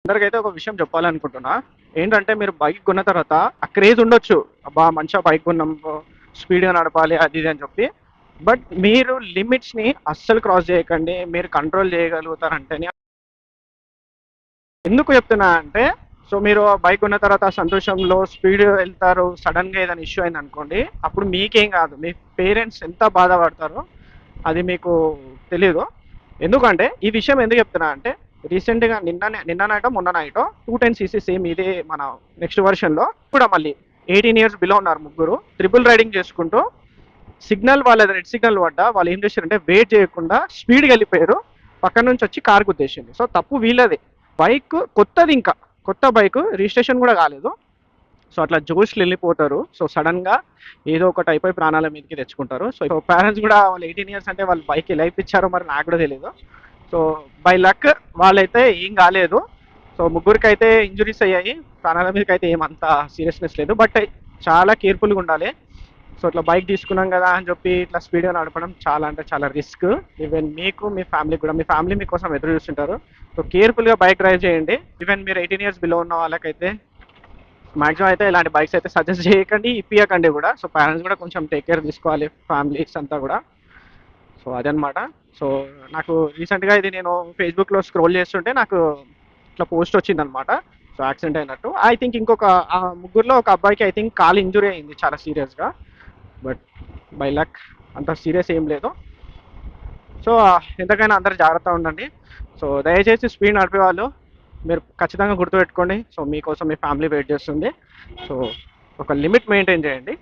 అందరికైతే ఒక విషయం చెప్పాలనుకుంటున్నా. ఏంటంటే మీరు బైక్ కొన్న తర్వాత ఆ క్రేజ్ ఉండొచ్చు. అబ్బా! మంచిగా బైక్ కొన్నాం, స్పీడ్‌గా నడపాలి అది ఇది అని చెప్పి. బట్ మీరు లిమిట్స్‌ని అస్సలు క్రాస్ చేయకండి. మీరు కంట్రోల్ చేయగలుగుతారంటేనే. ఎందుకు చెప్తున్నా అంటే, సో మీరు బైక్ కొన్న తర్వాత ఆ సంతోషంలో స్పీడ్ వెళ్తారు. సడెన్‌గా ఏదైనా ఇష్యూ అయిందనుకోండి, అప్పుడు మీకేం కాదు. మీ పేరెంట్స్ ఎంత బాధపడతారో అది మీకు తెలీదు. ఎందుకంటే ఈ విషయం ఎందుకు చెప్తున్నా అంటే, రీసెంట్‌గా నిన్న నైటో, మొన్న నైటో 210 సీసీ సేమ్ ఇదే మన నెక్స్ట్ వెర్షన్‌లో కూడా మళ్ళీ 18 ఇయర్స్ బిలో ఉన్నారు ముగ్గురు. ట్రిపుల్ రైడింగ్ చేసుకుంటూ సిగ్నల్ వాళ్ళది రెడ్ సిగ్నల్ పడ్డా వాళ్ళు ఏం చేశారంటే వెయిట్ చేయకుండా స్పీడ్‌గా వెళ్ళిపోయారు. పక్కన నుంచి వచ్చి కారు గుద్దేసింది. సో తప్పు వీళ్ళదే. బైక్ కొత్తది, ఇంకా కొత్త బైక్, రిజిస్ట్రేషన్ కూడా కాలేదు. సో అట్లా జోష్‌లో వెళ్ళిపోతారు. సో సడన్‌గా ఏదో ఒకటి అయిపోయి ప్రాణాల మీదకి తెచ్చుకుంటారు. సో పేరెంట్స్ కూడా వాళ్ళు 18 ఇయర్స్ అంటే వాళ్ళు బైక్ ఎలా ఇప్పించారో మరి నాకు కూడా తెలీదు. సో బై లక్ వాళ్ళైతే ఏం కాలేదు. సో ముగ్గురికైతే ఇంజురీస్ అయ్యాయి. ప్రాణాల మీదకైతే ఏమంత సీరియస్‌నెస్ లేదు. బట్ చాలా కేర్‌ఫుల్‌గా ఉండాలి. సో ఇట్లా బైక్ తీసుకున్నాం కదా అని చెప్పి ఇట్లా స్పీడ్‌గా నడపడం చాలా అంటే చాలా రిస్క్. ఈవెన్ మీకు, మీ ఫ్యామిలీకి కూడా. మీ ఫ్యామిలీ మీకోసం ఎదురు చూస్తుంటారు. సో కేర్‌ఫుల్‌గా బైక్ డ్రైవ్ చేయండి. ఈవెన్ మీరు 18 ఇయర్స్ బిలో ఉన్న వాళ్ళకైతే మాక్సిమం అయితే ఇలాంటి బైక్స్ అయితే సజెస్ట్ చేయకండి, ఇప్పియకండి కూడా. సో పేరెంట్స్ కూడా కొంచెం టేక్ కేర్ తీసుకోవాలి, ఫ్యామిలీస్ అంతా కూడా. సో అదనమాట. సో నాకు రీసెంట్‌గా ఇది నేను ఫేస్‌బుక్‌లో స్క్రోల్ చేస్తుంటే నాకు ఇట్లా పోస్ట్ వచ్చిందనమాట. సో యాక్సిడెంట్ అయినట్టు. ఐ థింక్ ఇంకొక ముగ్గురులో ఒక అబ్బాయికి ఐ థింక్ కాలు ఇంజురీ అయింది చాలా సీరియస్‌గా. బట్ బై లక్ అంత సీరియస్ ఏం లేదు. సో ఎంతకైనా అందరూ జాగ్రత్తగా ఉండండి. సో దయచేసి స్పీడ్ నడిపే వాళ్ళు మీరు ఖచ్చితంగా గుర్తుపెట్టుకోండి. సో మీకోసం మీ ఫ్యామిలీ వెయిట్ చేస్తుంది. సో ఒక లిమిట్ మెయింటైన్ చేయండి.